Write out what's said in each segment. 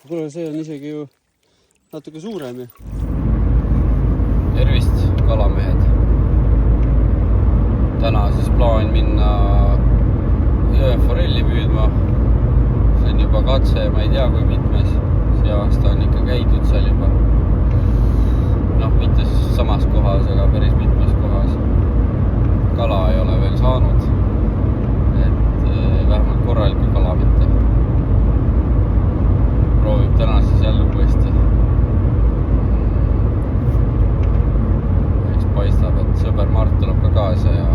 Kuule, see on isegi ju natuke suurem ju. Tervist, kalamehed. Täna siis plaan minna jõeforelli püüdma. See on juba katse, ma ei tea kui mitmes. See aasta on ikka käidud seal juba. Mitte samas kohas, aga päris mitmes kohas. Kala ei ole veel saanud. Et vähemalt korralikku kala mitte. Proovib täna siis jälle uuesti. Eks paistab, et sõber Mart tuleb ka kaasa ja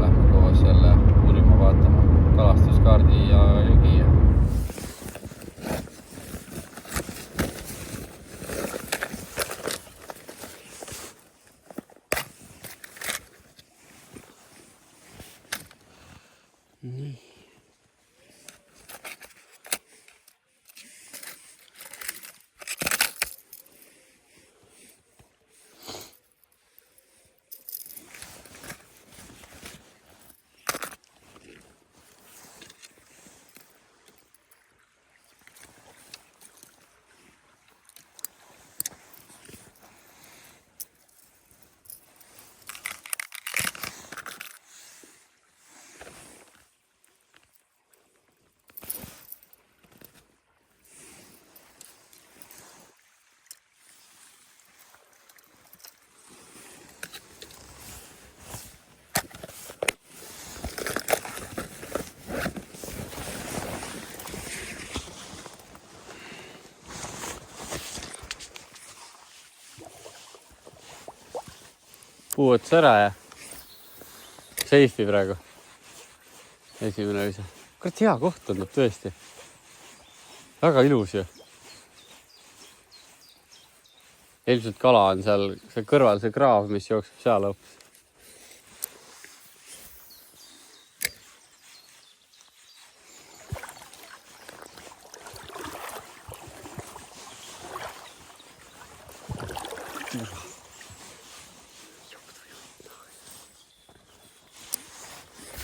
lähme koos jälle uurima vaatama kalastuskaardi ja jõgi. Nii. Puuots ära ja seifi praegu. Esimene ööse. Kurat, hea koht tundub tõesti. Väga ilus ju. Ilmselt kala on seal kõrval see kraav, mis jookseb seal hoopis.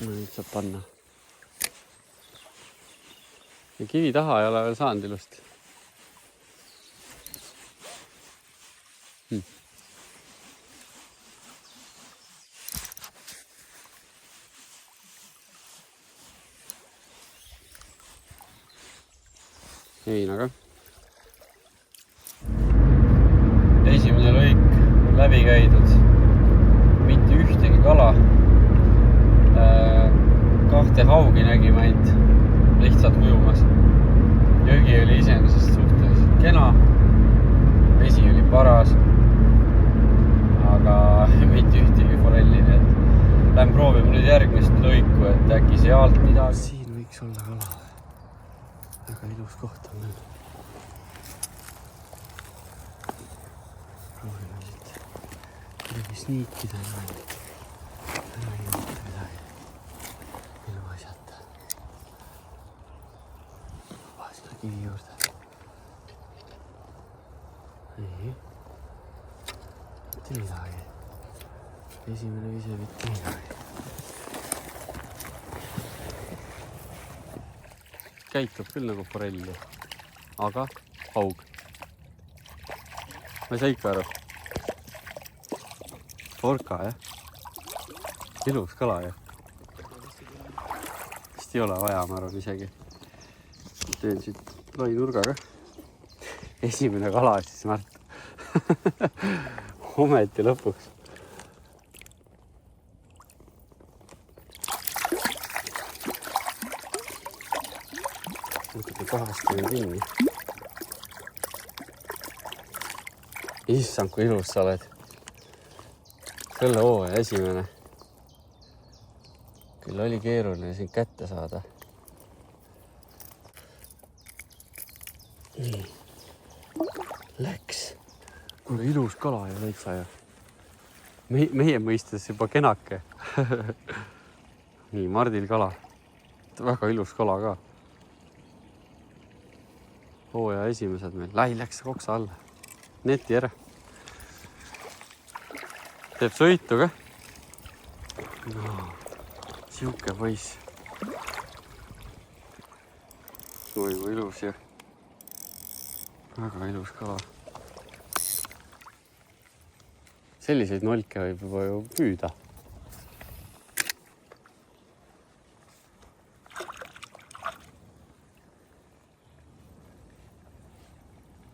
No nüüd saab panna. Ja kivi taha ei ole veel saanud ilusti. Heinaga. Esimene lõik läbi käidud. Mitte ühtegi kala. Kahte haugi nägime ainult lihtsalt ujumas. Jõgi oli iseenesest suhteliselt kena. Vesi oli paras. Aga mitte ühtegi forelli. Lähen proovime nüüd järgmist lõiku, et äkki see alt midagi. Siin võiks olla kala. Väga ilus koht on nüüd. Proovime siit. Kuidagi sniikida niimoodi. Kivi juurde. Nii. Mitte midagi. Esimene ise mitte midagi. Käitub küll nagu forelli. Aga haug. Ma ei saa ikka aru. Orka, jah? Ilus kala, jah? Vist ei ole vaja, ma arvan isegi. Teen siit lai nurgaga. Esimene kala siis Mart. Ometi lõpuks. Natuke pahasti on kinni. Issand, kui ilus sa oled. Selle hooaja esimene. Küll oli keeruline siin kätte saada. Nii. Läks. Kuule, ilus kala ja täitsa ja. Meie mõistes juba kenake. Nii, Mardil kala. Väga ilus kala ka. Hooaja esimesed meil. Läks koksa alla. Neti ära. Teeb sõitu ka. No, siuke poiss. Oi, kui ilus ja Väga ilus kala. Selliseid nolke võib juba ju püüda.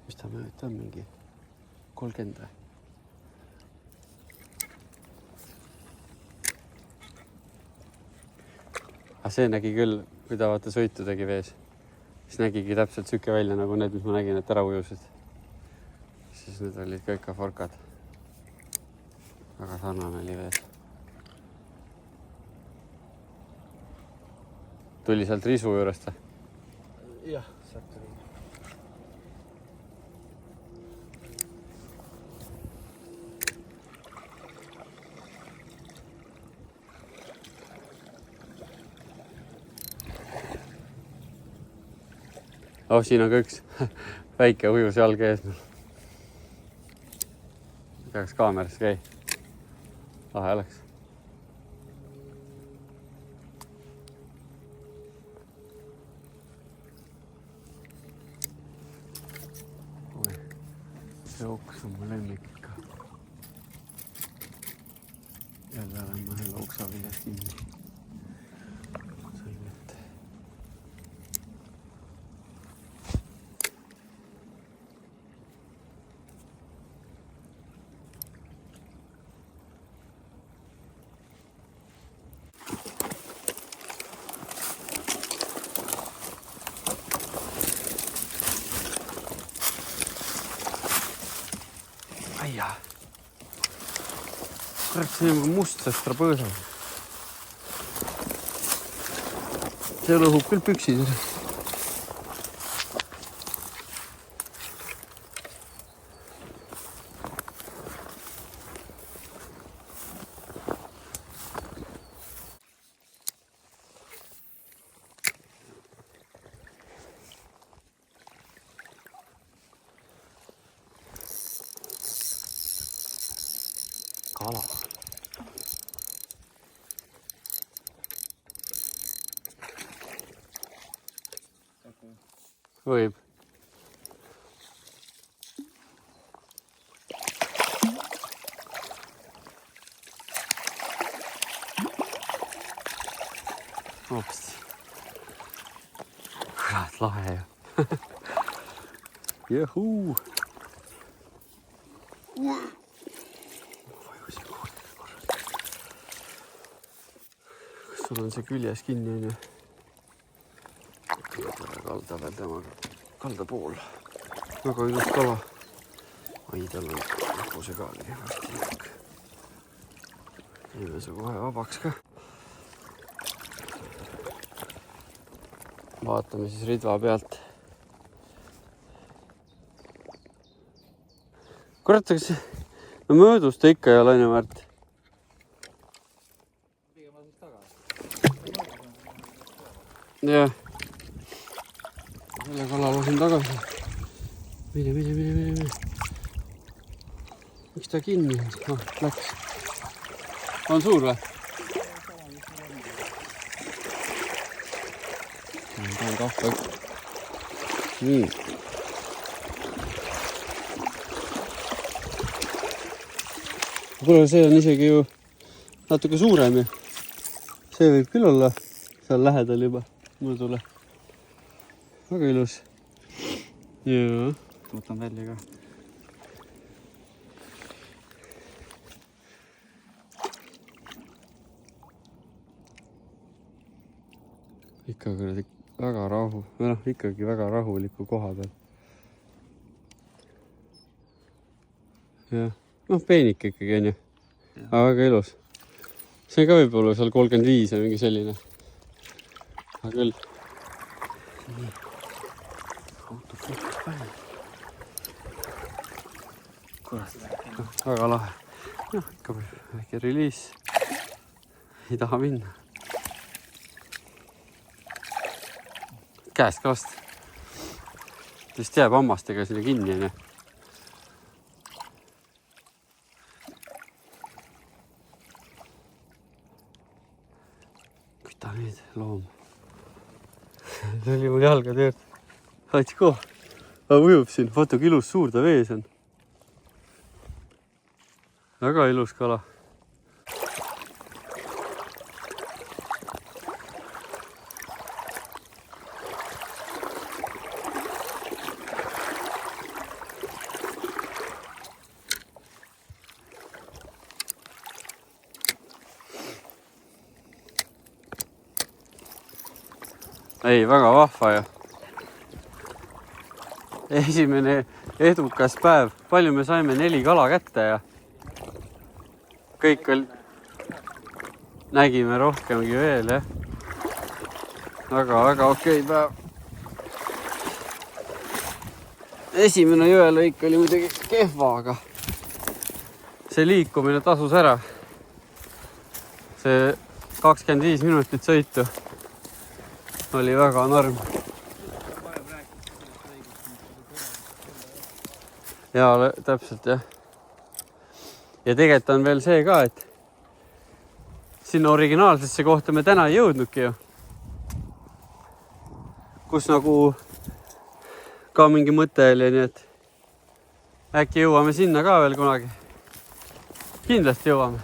Mis ta mööda on mingi 30 või? Aga see nägi küll, kui ta vaata sõitu tegi vees, siis nägigi täpselt süke välja nagu need, mis ma nägin, et ära ujusid. Siis need olid kõik ka forkad. Väga sarnane oli vees. Tuli sealt risu juurest või? Jah, sealt tuli. Oh, siin on ka üks väike ujus jalg ees. Peaks kaameras käi. Lahe oleks. See oks on mu lemmik ikka. Jälle olen ma selle oksa viljas kinni. Sain ette. Aia. Kurat, see on must sestra põõsa. See lõhub küll püksid. Kala. Võib. Hoopis. Kurat, lahe ju. Juhuu. Sul on see küljes kinni, on ju. Tule kalda veel temaga. Kalda pool. Väga ilus kala. Ai, tal on lõpuse ka oli varsti jõuk. Teeme see kohe vabaks ka. Vaatame siis ridva pealt. Kurat, aga see... No möödus ta ikka ei ole, on ju, Märt? Jah. Selle kala lasin tagasi. Mine. Miks ta kinni on? Oh, läks. On suur või? Ta on kahva. Nii. Kuule, see on isegi ju natuke suurem ju. See võib küll olla seal lähedal juba. Mõõdule. Väga ilus. Jaa. Võtan välja ka. Ikka väga rahu. Või noh, ikkagi väga rahuliku koha peal. Jah. Noh, peenik ikkagi on ju. Aga väga ilus. See on ka võib-olla seal 35 ja mingi selline. Aga küll. Nii. Auto kõik palju. Kurat. Väga lahe. Noh, ikka väike reliis. Ei taha minna. Käest ka vast. Vist jääb hammastega sinna kinni, on ju. Küta nüüd loom. See oli mul jalga tööd. Otsi koo. ujub siin, vaata kui ilus suur ta vees on. Väga ilus kala. Ei, väga vahva ju. Esimene edukas päev. Palju me saime 4 kala kätte ja kõik nägime rohkemgi veel, jah. Väga okei päev. Esimene jõelõik oli muidugi kehva, aga see liikumine tasus ära. See 25 minutit sõitu oli väga norm. Jaa, täpselt jah. Ja tegelikult on veel see ka, et sinna originaalsesse kohta me täna ei jõudnudki ju. Kus nagu ka mingi mõte oli, nii et äkki jõuame sinna ka veel kunagi. Kindlasti jõuame.